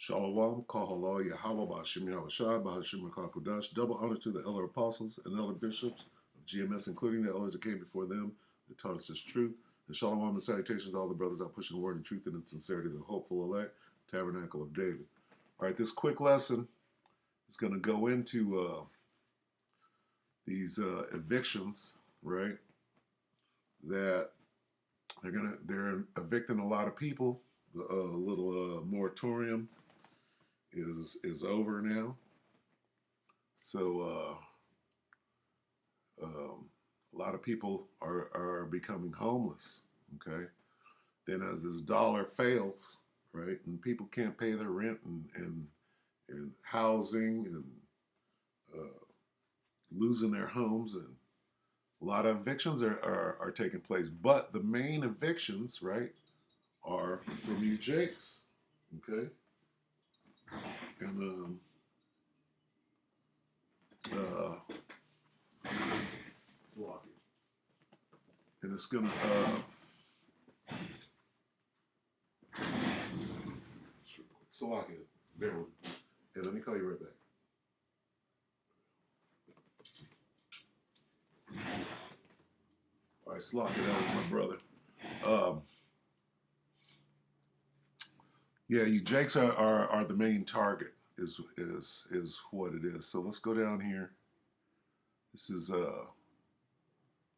Shalom, Kahalo, Yahweh, Bashim Yahushai, Bahashim Kakudash. Double honor to the elder apostles and elder bishops of GMS, including the elders that came before them, that taught us this truth. And shalom and salutations to all the brothers out pushing the word and truth and in sincerity, the hopeful elect, tabernacle of David. All right, this quick lesson is going to go into these evictions, right? That they're evicting a lot of people. The little moratorium is over now. So a lot of people are becoming homeless. Okay. Then as this dollar fails, right, and people can't pay their rent and housing and losing their homes, and a lot of evictions are taking place. But the main evictions, right, are from you Jakes. Okay. And Sloppy. And it's gonna Sloppy, bear with me. Hey, let me call you right back. All right, Sloppy, that was my brother. Yeah, you Jakes are the main target is what it is. So let's go down here. This is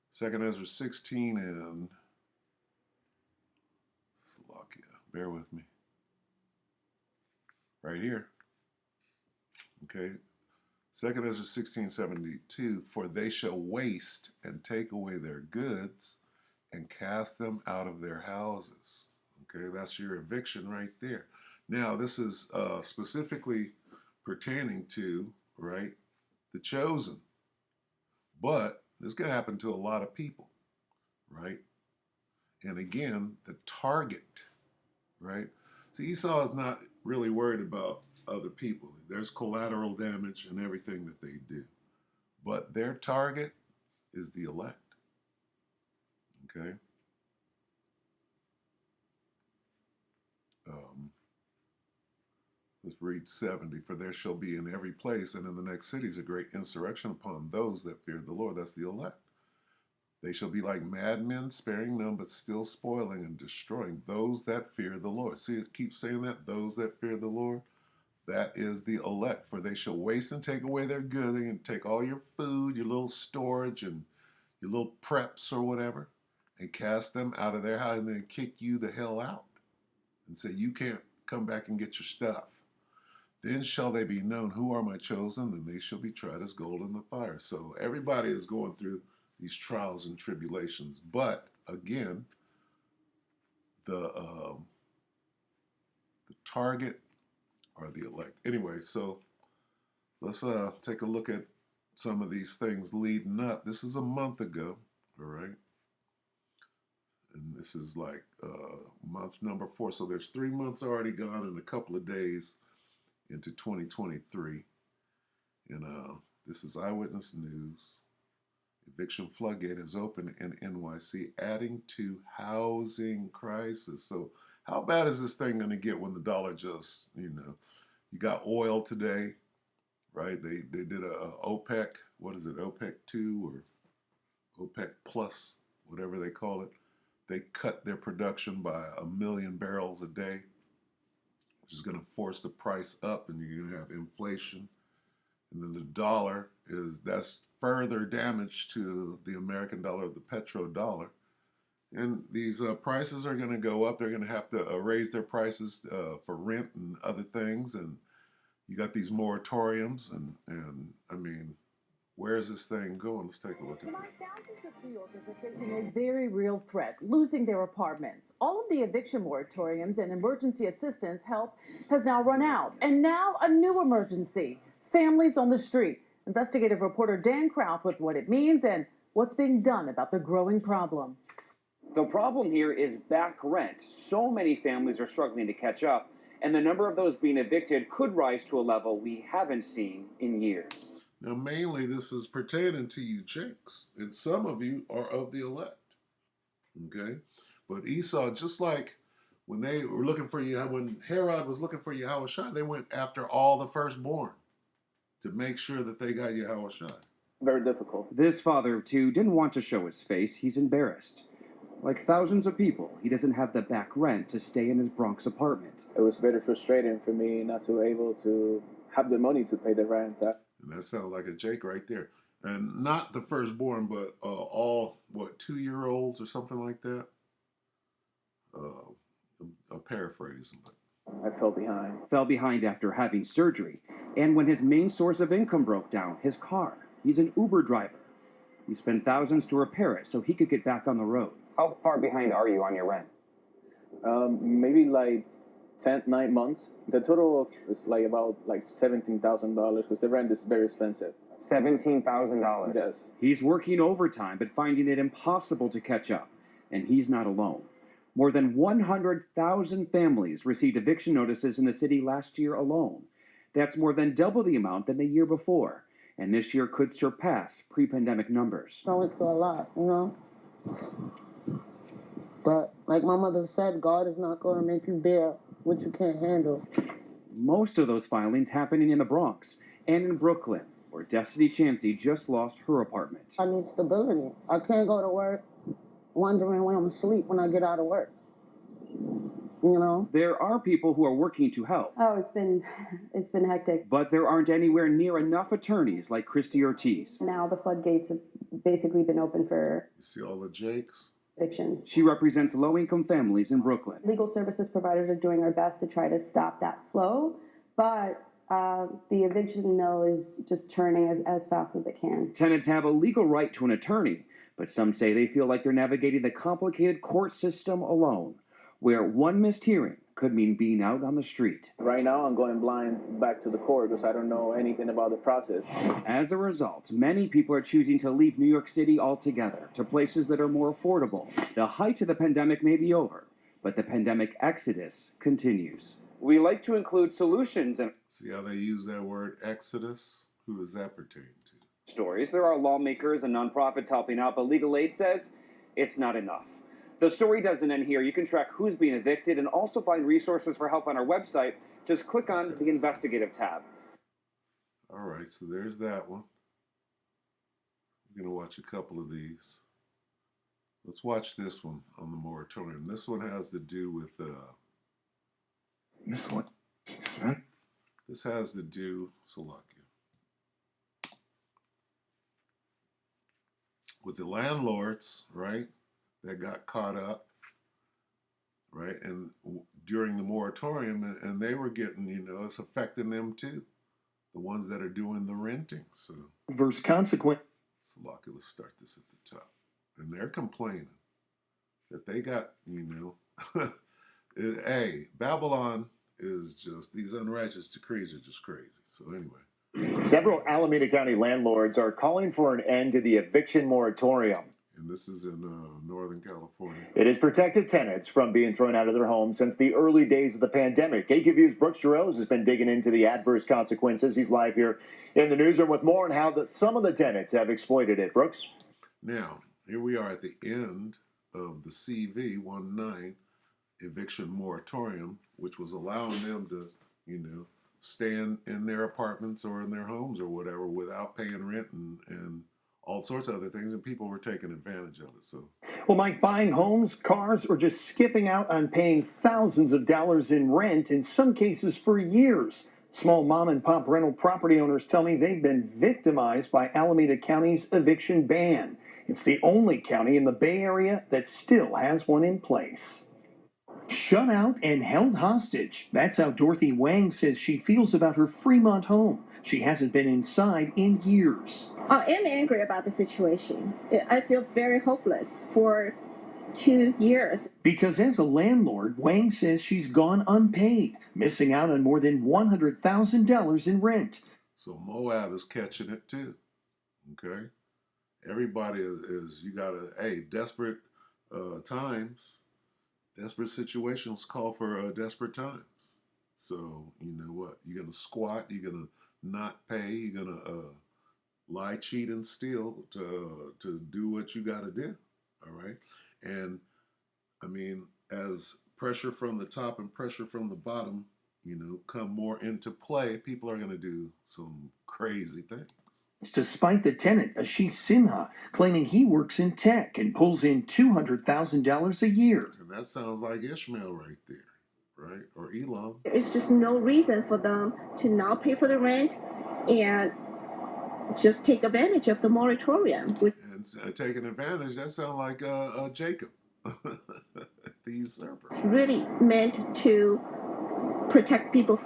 Second Ezra 16 and Slovakia. Bear with me. Right here. Okay. Second Ezra 16:72. For they shall waste and take away their goods and cast them out of their houses. Okay, that's your eviction right there. Now, this is specifically pertaining to, right, the chosen. But this could happen to a lot of people, right? And again, the target, right? So Esau is not really worried about other people. There's collateral damage in everything that they do. But their target is the elect, okay? Let's read 70. For there shall be in every place and in the next cities a great insurrection upon those that fear the Lord. That's the elect. They shall be like madmen, sparing none, but still spoiling and destroying those that fear the Lord. See, it keeps saying that, those that fear the Lord. That is the elect. For they shall waste and take away their goods. They can take all your food, your little storage, and your little preps or whatever, and cast them out of their house and then kick you the hell out and say, you can't come back and get your stuff. Then shall they be known who are my chosen, and they shall be tried as gold in the fire. So everybody is going through these trials and tribulations. But again, the target are the elect. Anyway, so let's take a look at some of these things leading up. This is a month ago, all right? And this is like month number 4. So there's 3 months already gone and a couple of days into 2023. And this is Eyewitness News. Eviction floodgate has opened in NYC, adding to housing crisis. So how bad is this thing going to get when the dollar just, you got oil today, right? They did a OPEC, what is it, OPEC 2 or OPEC plus, whatever they call it. They cut their production by 1 million barrels a day, which is going to force the price up, and you're going to have inflation. And then the dollar that's further damage to the American dollar, the petrodollar. And these prices are going to go up. They're going to have to raise their prices for rent and other things. And you got these moratoriums. And I mean, where is this thing going? Let's take a look at it. Tonight, thousands of New Yorkers are facing a very real threat, losing their apartments. All of the eviction moratoriums and emergency assistance help has now run out. And now a new emergency. Families on the street. Investigative reporter Dan Kraut with what it means and what's being done about the growing problem. The problem here is back rent. So many families are struggling to catch up, and the number of those being evicted could rise to a level we haven't seen in years. Now, mainly this is pertaining to you Jakes, and some of you are of the elect, okay? But Esau, just like when they were looking for you, when Herod was looking for Yahushua, they went after all the firstborn to make sure that they got Yahushua. Very difficult. This father of two didn't want to show his face. He's embarrassed. Like thousands of people, he doesn't have the back rent to stay in his Bronx apartment. It was very frustrating for me not to be able to have the money to pay the rent. And that sounds like a Jake right there. And not the firstborn, but all, 2-year-olds or something like that? I'm paraphrasing, but I fell behind. Fell behind after having surgery. And when his main source of income broke down, his car. He's an Uber driver. He spent thousands to repair it so he could get back on the road. How far behind are you on your rent? Maybe like 9 months. The total is like about $17,000 because the rent is very expensive. $17,000. Yes. He's working overtime but finding it impossible to catch up. And he's not alone. More than 100,000 families received eviction notices in the city last year alone. That's more than double the amount than the year before. And this year could surpass pre-pandemic numbers. Going through a lot, you know? But like my mother said, God is not going to make you bear what you can't handle. Most of those filings happening in the Bronx and in Brooklyn, where Destiny Chansey just lost her apartment. I need stability. I can't go to work wondering where I'm asleep when I get out of work. You know? There are people who are working to help. Oh, it's been hectic. But there aren't anywhere near enough attorneys like Christy Ortiz. Now the floodgates have basically been open for you see all the Jakes? evictions. She represents low-income families in Brooklyn. Legal services providers are doing our best to try to stop that flow, but the eviction mill is just churning as fast as it can. Tenants have a legal right to an attorney, but some say they feel like they're navigating the complicated court system alone, where one missed hearing could mean being out on the street. Right now, I'm going blind back to the court because I don't know anything about the process. As a result, many people are choosing to leave New York City altogether to places that are more affordable. The height of the pandemic may be over, but the pandemic exodus continues. We like to include solutions and See how they use that word exodus? Who does that pertain to? stories. There are lawmakers and nonprofits helping out, but legal aid says it's not enough. The story doesn't end here. You can track who's being evicted and also find resources for help on our website. Just click on the investigative tab. All right, so there's that one. We're going to watch a couple of these. Let's watch this one on the moratorium. This one has to do with this has to do, Salakia, with the landlords, right, that got caught up, right, and during the moratorium, and they were getting, it's affecting them too, the ones that are doing the renting. So, versus consequence. Salakia, let's start this at the top. And they're complaining that they got, hey, Babylon is just, these unrighteous decrees are just crazy. So anyway. Several Alameda County landlords are calling for an end to the eviction moratorium. And this is in Northern California. It has protected tenants from being thrown out of their homes since the early days of the pandemic. ATV's Brooks Jerose has been digging into the adverse consequences. He's live here in the newsroom with more on how some of the tenants have exploited it. Brooks? Now, here we are at the end of the CV-19 eviction moratorium, which was allowing them to, stay in their apartments or in their homes or whatever without paying rent and all sorts of other things, and people were taking advantage of it. So, well, Mike, buying homes, cars, or just skipping out on paying thousands of dollars in rent, in some cases for years. Small mom and pop rental property owners tell me they've been victimized by Alameda County's eviction ban. It's the only county in the Bay Area that still has one in place. Shut out and held hostage. That's how Dorothy Wang says she feels about her Fremont home. She hasn't been inside in years. I am angry about the situation. I feel very hopeless for 2 years. Because as a landlord, Wang says she's gone unpaid, missing out on more than $100,000 in rent. So Moab is catching it too. Okay? Everybody is you got to, desperate times, desperate situations call for desperate times. So, you know what? You're going to squat, you're going to not pay, you're going to lie, cheat, and steal to do what you got to do. All right? And, I mean, as pressure from the top and pressure from the bottom, come more into play, people are going to do some crazy things. Despite the tenant, Ashish Sinha, claiming he works in tech and pulls in $200,000 a year. And that sounds like Ishmael right there, right? Or Elam. There's just no reason for them to not pay for the rent and just take advantage of the moratorium. And taking advantage, that sounds like Jacob, the usurper. It's really meant to protect people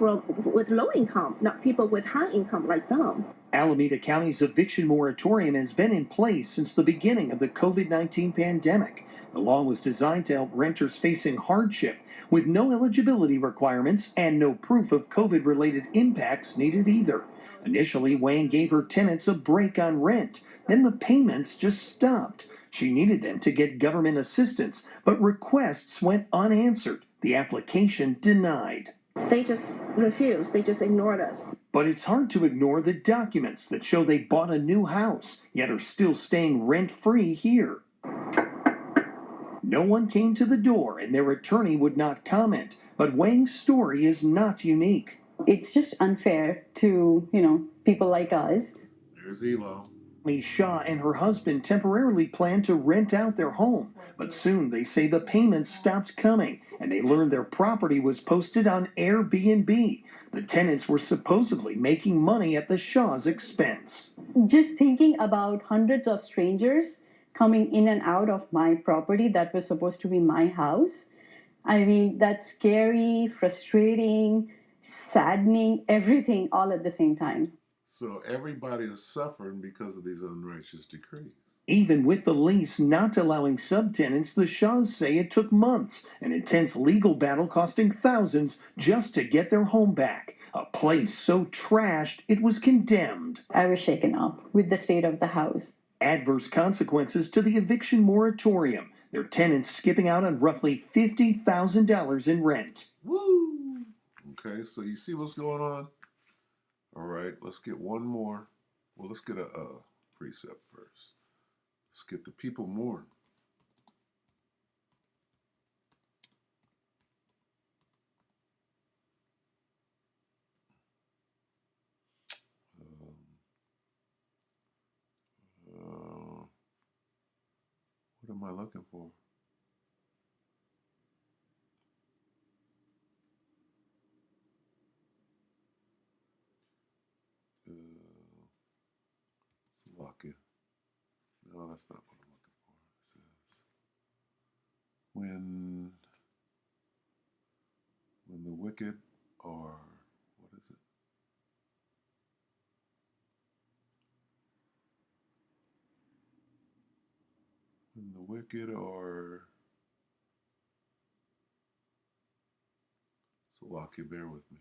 with low income, not people with high income like them. Alameda County's eviction moratorium has been in place since the beginning of the COVID-19 pandemic. The law was designed to help renters facing hardship with no eligibility requirements and no proof of COVID-related impacts needed either. Initially, Wang gave her tenants a break on rent. Then the payments just stopped. She needed them to get government assistance, but requests went unanswered. The application denied. They just refused. They just ignored us. But it's hard to ignore the documents that show they bought a new house, yet are still staying rent-free here. No one came to the door, and their attorney would not comment. But Wang's story is not unique. It's just unfair to, people like us. There's Elam. Shah and her husband temporarily planned to rent out their home, but soon they say the payments stopped coming, and they learned their property was posted on Airbnb. The tenants were supposedly making money at the Shah's expense. Just thinking about hundreds of strangers coming in and out of my property that was supposed to be my house, that's scary, frustrating, saddening, everything all at the same time. So everybody is suffering because of these unrighteous decrees. Even with the lease not allowing subtenants, the Shahs say it took months, an intense legal battle costing thousands just to get their home back. A place so trashed it was condemned. I was shaken up with the state of the house. Adverse consequences to the eviction moratorium. Their tenants skipping out on roughly $50,000 in rent. Woo! Okay, so you see what's going on? All right, let's get one more. Well, let's get a precept first. Let's get the people mourn. What am I looking for? Slovakia. No, that's not what I'm looking for. It says when the wicked are, what is it? When the wicked are, Slovakia, bear with me.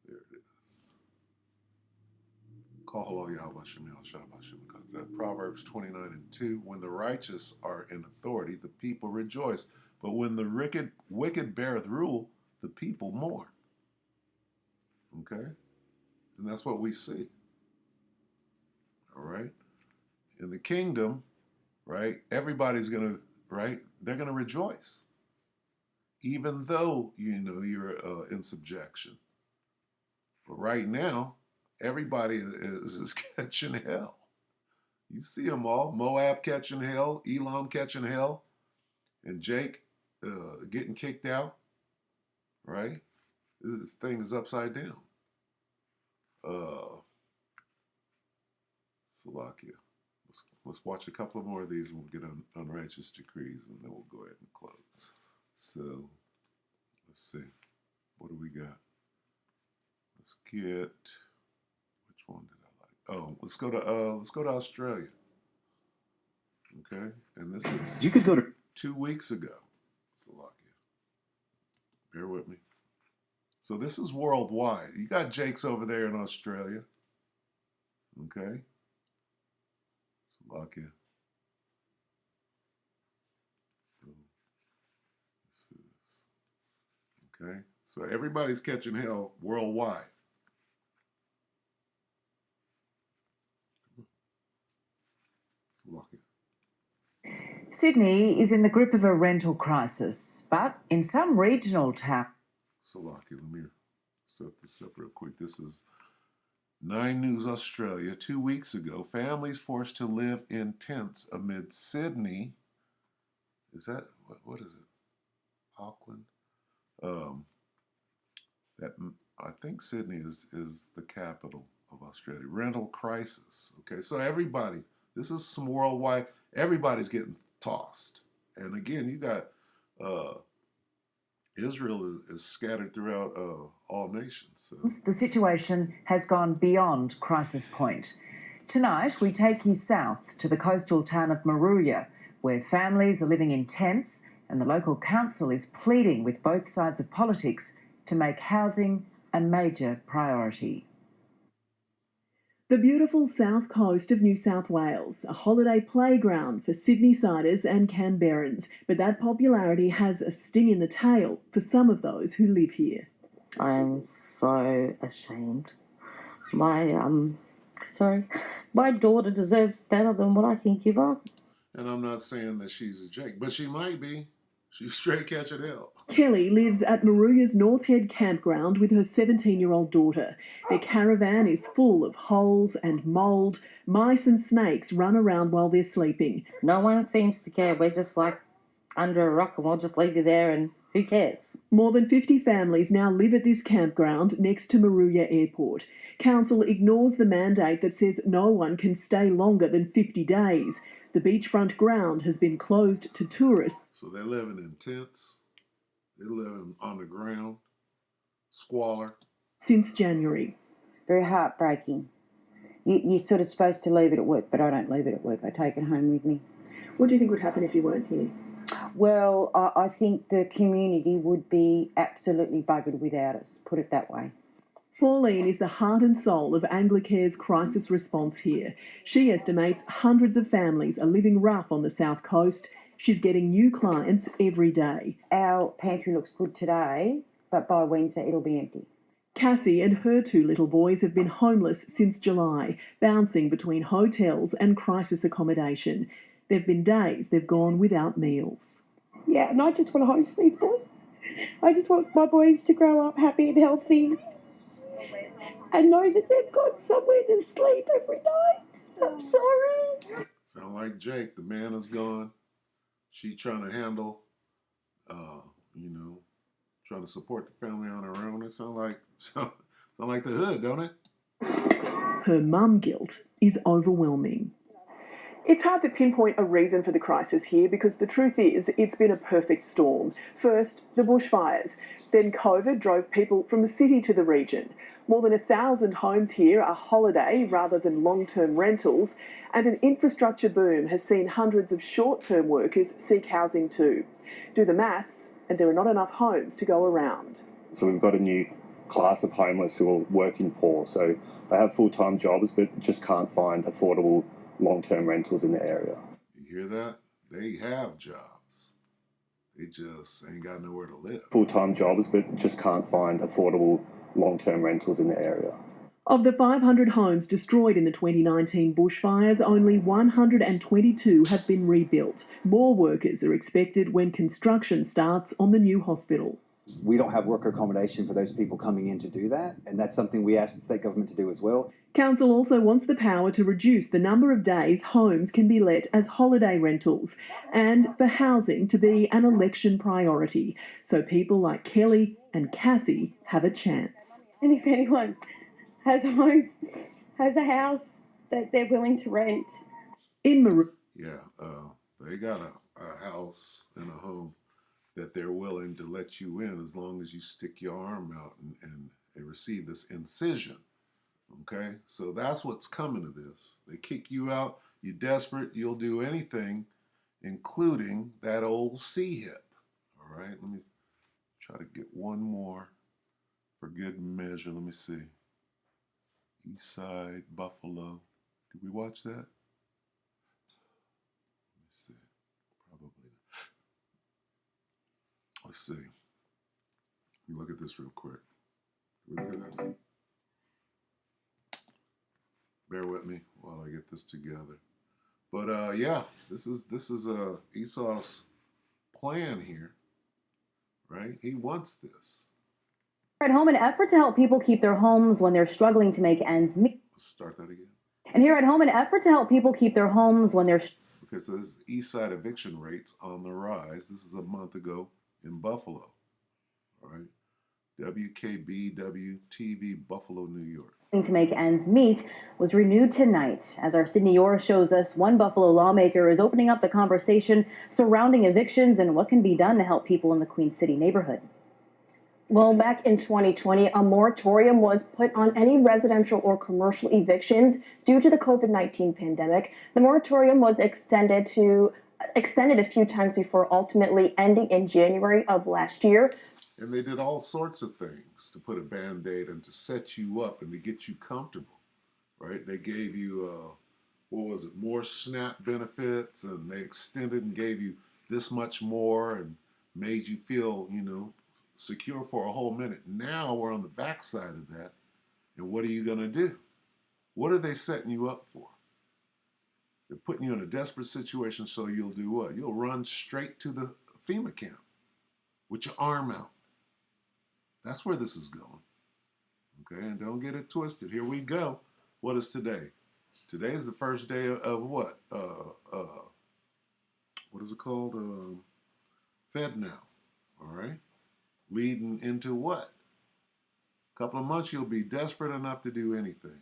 There it is. Proverbs 29:2. When the righteous are in authority, the people rejoice. But when the wicked beareth rule, the people mourn. Okay? And that's what we see. All right? In the kingdom, right, everybody's going to, right, they're going to rejoice. Even though, you're in subjection. But right now, everybody is catching hell. You see them all. Moab catching hell, Elam catching hell, and Jake getting kicked out, right? This thing is upside down. Slovakia. Let's watch a couple more of these and we'll get unrighteous decrees and then we'll go ahead and close. So, let's see. What do we got? Let's get, which one did I like? Oh, let's go to Australia. Okay, and this is You could go to 2 weeks ago. Slovakia. Bear with me. So this is worldwide. You got Jake's over there in Australia. Okay. Slovakia. This is, okay. So everybody's catching hell worldwide. Lock it. Sydney is in the grip of a rental crisis, but in some regional towns. So Lockie, let me set this up real quick. This is 9 News Australia. 2 weeks ago, families forced to live in tents amid Sydney. Is that, what is it? Auckland? That I think Sydney is the capital of Australia. Rental crisis. Okay, so everybody, this is some worldwide, everybody's getting tossed. And again, you got Israel is scattered throughout all nations. So. The situation has gone beyond crisis point. Tonight, we take you south to the coastal town of Moruya, where families are living in tents and the local council is pleading with both sides of politics to make housing a major priority. The beautiful south coast of New South Wales, a holiday playground for Sydney-siders and Canberrans, but that popularity has a sting in the tail for some of those who live here. I am so ashamed. My daughter deserves better than what I can give her. And I'm not saying that she's a Jake, but she might be. She's straight catching hell. Kelly lives at Moruya's North Head campground with her 17-year-old daughter. Their caravan is full of holes and mould. Mice and snakes run around while they're sleeping. No one seems to care. We're just like under a rock and we'll just leave you there and who cares? More than 50 families now live at this campground next to Moruya Airport. Council ignores the mandate that says no one can stay longer than 50 days. The beachfront ground has been closed to tourists. So they're living in tents. They're living on the ground. Squalor. Since January. Very heartbreaking. You're sort of supposed to leave it at work, but I don't leave it at work. I take it home with me. What do you think would happen if you weren't here? Well, I think the community would be absolutely buggered without us, put it that way. Pauline is the heart and soul of Anglicare's crisis response here. She estimates hundreds of families are living rough on the south coast. She's getting new clients every day. Our pantry looks good today, but by Wednesday it'll be empty. Cassie and her 2 little boys have been homeless since July, bouncing between hotels and crisis accommodation. There have been days they've gone without meals. Yeah, and I just want to home for these boys. I just want my boys to grow up happy and healthy and know that they've got somewhere to sleep every night. I'm sorry. Sound like Jake. The man is gone. She trying to handle, trying to support the family on her own. It sound like the hood, don't it? Her mum guilt is overwhelming. It's hard to pinpoint a reason for the crisis here because the truth is it's been a perfect storm. First, the bushfires. Then COVID drove people from the city to the region. More than 1,000 homes here are holiday rather than long-term rentals, and an infrastructure boom has seen hundreds of short-term workers seek housing too. Do the maths, and there are not enough homes to go around. So we've got a new class of homeless who are working poor. So they have full-time jobs but just can't find affordable long-term rentals in the area. You hear that? They have jobs. They just ain't got nowhere to live. Full-time jobs but just can't find affordable long-term rentals in the area. Of the 500 homes destroyed in the 2019 bushfires, only 122 have been rebuilt. More workers are expected when construction starts on the new hospital. We don't have worker accommodation for those people coming in to do that, and that's something we asked the state government to do as well. Council also wants the power to reduce the number of days homes can be let as holiday rentals and for housing to be an election priority so people like Kelly and Cassie have a chance. And if anyone has a home, has a house that they're willing to rent. In Maru. Yeah, they got a house and a home that they're willing to let you in as long as you stick your arm out and receive this incision. Okay, so that's what's coming to this. They kick you out, you're desperate, you'll do anything, including that old C-hip. All right, let me try to get one more for good measure. Let me see. East Side, Buffalo. Did we watch that? Let me see. Probably not. Let's see. Let me look at this real quick. Look at this. Bear with me while I get this together. But yeah, this is Esau's plan here, right? He wants this. At home, an effort to help people keep their homes when they're struggling to make ends meet. Let's start that again. And here at home, an effort to help people keep their homes when they're. Okay, so this East Side eviction rates on the rise. This is a month ago in Buffalo. All right, WKBW-TV, Buffalo, New York. To make ends meet was renewed tonight. As our Sydney Orr shows us, one Buffalo lawmaker is opening up the conversation surrounding evictions and what can be done to help people in the Queen City neighborhood. Well, back in 2020, a moratorium was put on any residential or commercial evictions due to the COVID-19 pandemic. The moratorium was extended a few times before ultimately ending in January of last year. And they did all sorts of things to put a Band-Aid and to set you up and to get you comfortable, right? They gave you, more SNAP benefits, and they extended and gave you this much more and made you feel, secure for a whole minute. Now we're on the backside of that, and what are you going to do? What are they setting you up for? They're putting you in a desperate situation, so you'll do what? You'll run straight to the FEMA camp with your arm out. That's where this is going. Okay, and don't get it twisted. Here we go. What is today? Today is the first day of what? What is it called? Fed now. All right? Leading into what? A couple of months, you'll be desperate enough to do anything.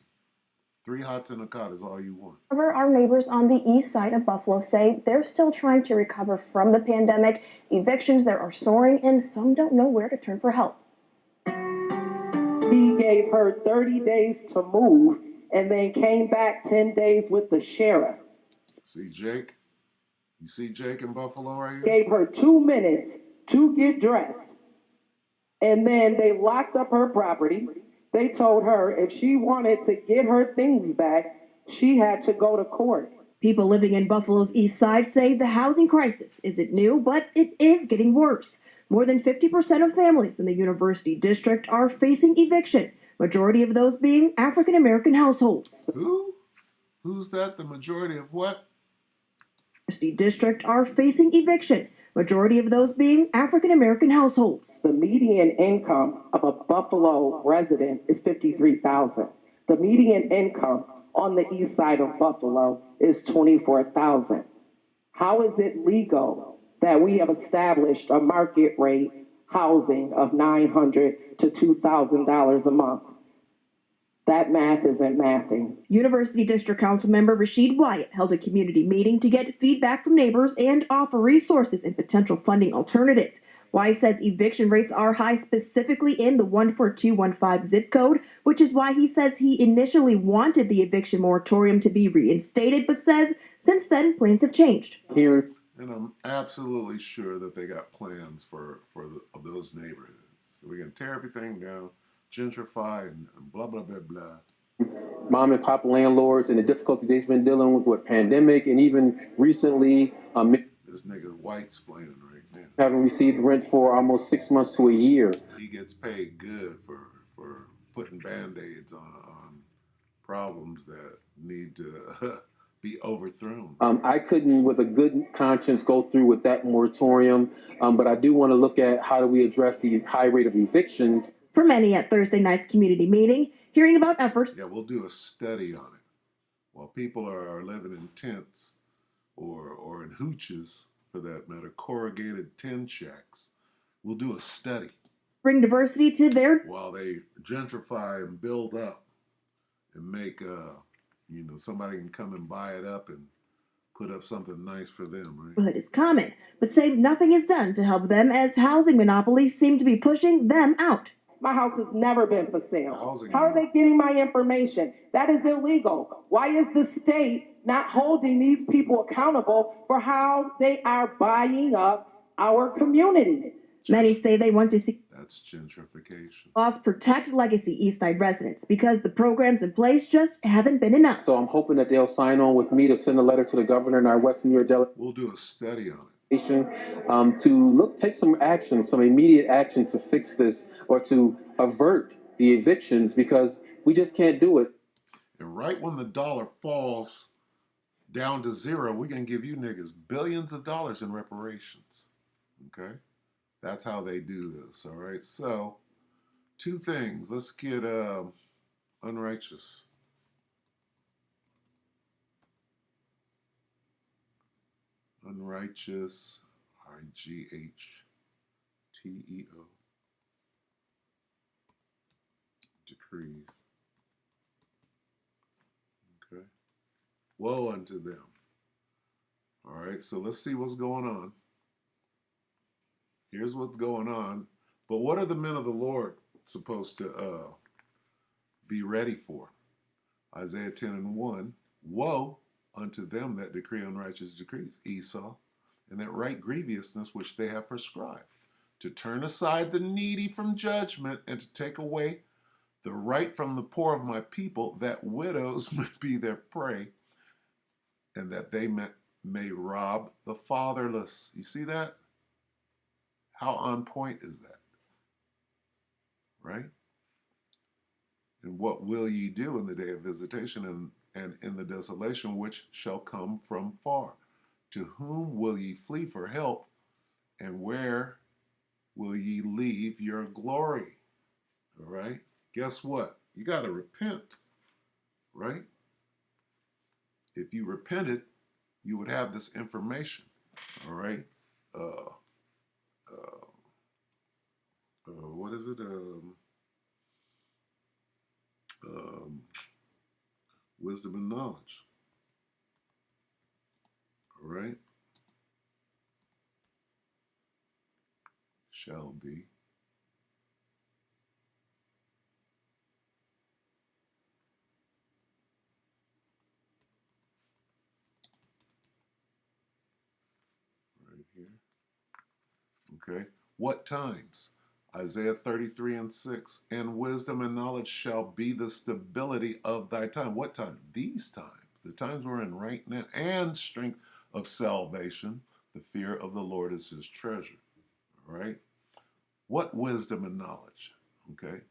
3 hots in a cot is all you want. However, our neighbors on the east side of Buffalo say they're still trying to recover from the pandemic. Evictions there are soaring, and some don't know where to turn for help. He gave her 30 days to move and then came back 10 days with the sheriff. See Jake? You see Jake in Buffalo right here? Gave her 2 minutes to get dressed. And then they locked up her property. They told her if she wanted to get her things back, she had to go to court. People living in Buffalo's east side say the housing crisis isn't new, but it is getting worse. More than 50% of families in the University District are facing eviction, majority of those being African American households. Who? Who's that? The majority of what? University District are facing eviction, majority of those being African American households. The median income of a Buffalo resident is $53,000. The median income on the east side of Buffalo is $24,000. How is it legal that we have established a market rate housing of $900 to $2,000 a month? That math isn't mathing. University District Council member Rashid Wyatt held a community meeting to get feedback from neighbors and offer resources and potential funding alternatives. Wyatt says eviction rates are high specifically in the 14215 zip code, which is why he says he initially wanted the eviction moratorium to be reinstated, but says since then plans have changed. Here. And I'm absolutely sure that they got plans for those neighborhoods. We're going to tear everything down, gentrify, and blah, blah, blah, blah. Mom and pop landlords and the difficulty they've been dealing with pandemic, and even recently, this nigga white's explaining right now. Haven't received rent for almost 6 months to a year. He gets paid good for putting Band-Aids on problems that need to be overthrown. I couldn't, with a good conscience, go through with that moratorium, but I do want to look at how do we address the high rate of evictions. For many at Thursday night's community meeting, hearing about efforts. Yeah, we'll do a study on it. While people are living in tents or in hooches, for that matter, corrugated tin shacks, we'll do a study. Bring diversity to their. While they gentrify and build up and make, somebody can come and buy it up and put up something nice for them, right? It is common, but say nothing is done to help them as housing monopolies seem to be pushing them out. My house has never been for sale. How are they getting my information? That is illegal. Why is the state not holding these people accountable for how they are buying up our community? Many say they want to see. That's gentrification. Laws protect legacy Eastside residents because the programs in place just haven't been enough. So I'm hoping that they'll sign on with me to send a letter to the governor and our Western New York delegation. We'll do a study on it. To take some action, some immediate action to fix this or to avert the evictions, because we just can't do it. And right when the dollar falls down to zero, we're going to give you niggas billions of dollars in reparations. Okay? That's how they do this, all right? So, two things. Let's get unrighteous. Unrighteous, RGHTEO, decrees. Okay. Woe unto them. All right, so let's see what's going on. Here's what's going on. But what are the men of the Lord supposed to be ready for? Isaiah 10:1. Woe unto them that decree unrighteous decrees, Esau, and that right grievousness which they have prescribed, to turn aside the needy from judgment and to take away the right from the poor of my people, that widows may be their prey, and that they may rob the fatherless. You see that? How on point is that? Right? And what will ye do in the day of visitation and in the desolation which shall come from far? To whom will ye flee for help? And where will ye leave your glory? All right? Guess what? You got to repent, right? If you repented, you would have this information, all right? What is it? Wisdom and knowledge, all right? Shall be. Right here. Okay. What times? Isaiah 33:6. And wisdom and knowledge shall be the stability of thy time. What time? These times. The times we're in right now. And strength of salvation. The fear of the Lord is his treasure. All right. What wisdom and knowledge? Okay.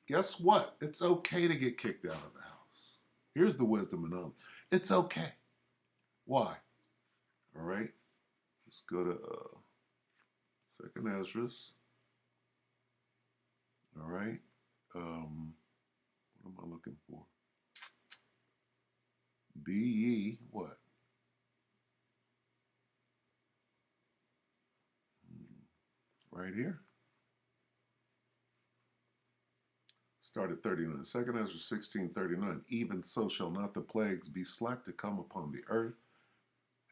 Guess what? It's okay to get kicked out of the house. Here's the wisdom and knowledge. It's okay. Why? All right. Let's go to Second Esdras. All right. What am I looking for? Be ye what? Right here. Start at 39. Second Ezra 16:39. Even so shall not the plagues be slack to come upon the earth,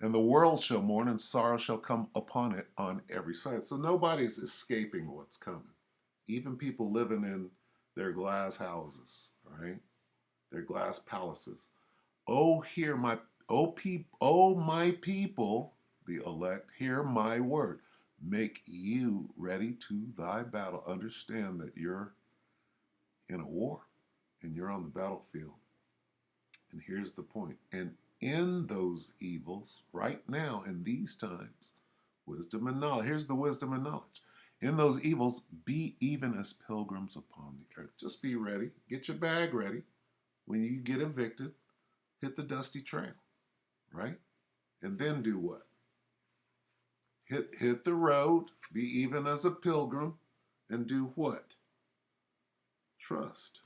and the world shall mourn, and sorrow shall come upon it on every side. So nobody's escaping what's coming. Even people living in their glass houses, right? Their glass palaces. Oh, hear my my people, the elect, hear my word. Make you ready to thy battle. Understand that you're in a war and you're on the battlefield. And here's the point. And in those evils, right now, in these times, wisdom and knowledge. Here's the wisdom and knowledge. In those evils, be even as pilgrims upon the earth. Just be ready. Get your bag ready. When you get evicted, hit the dusty trail, right? And then do what? Hit the road, be even as a pilgrim, and do what? Trust.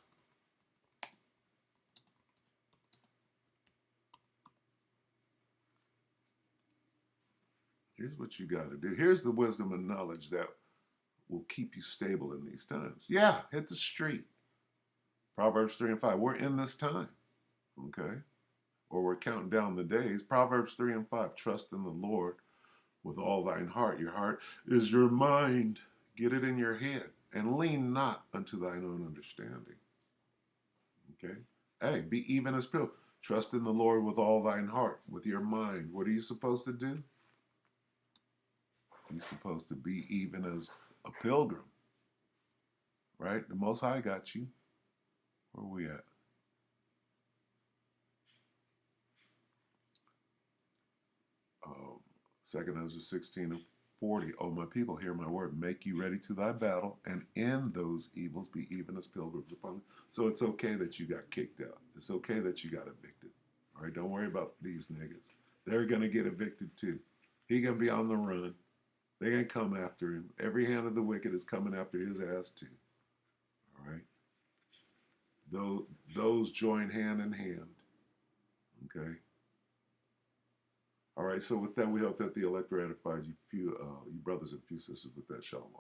Here's what you got to do. Here's the wisdom and knowledge that will keep you stable in these times. Yeah, hit the street. Proverbs 3:5. We're in this time, okay? Or we're counting down the days. Proverbs 3:5. Trust in the Lord with all thine heart. Your heart is your mind. Get it in your head. And lean not unto thine own understanding. Okay? Hey, be even as pilgrim. Trust in the Lord with all thine heart, with your mind. What are you supposed to do? You're supposed to be even as a pilgrim. Right? The Most High got you. Where are we at? Second Ezra 16:40. Oh, my people, hear my word. Make you ready to thy battle, and in those evils be even as pilgrims upon them. So it's okay that you got kicked out. It's okay that you got evicted. All right, don't worry about these niggas. They're going to get evicted too. He going to be on the run. They going to come after him. Every hand of the wicked is coming after his ass too. All right? Those join hand in hand. Okay? All right, so with that, we hope that the elect ratified you brothers and few sisters with that shalom.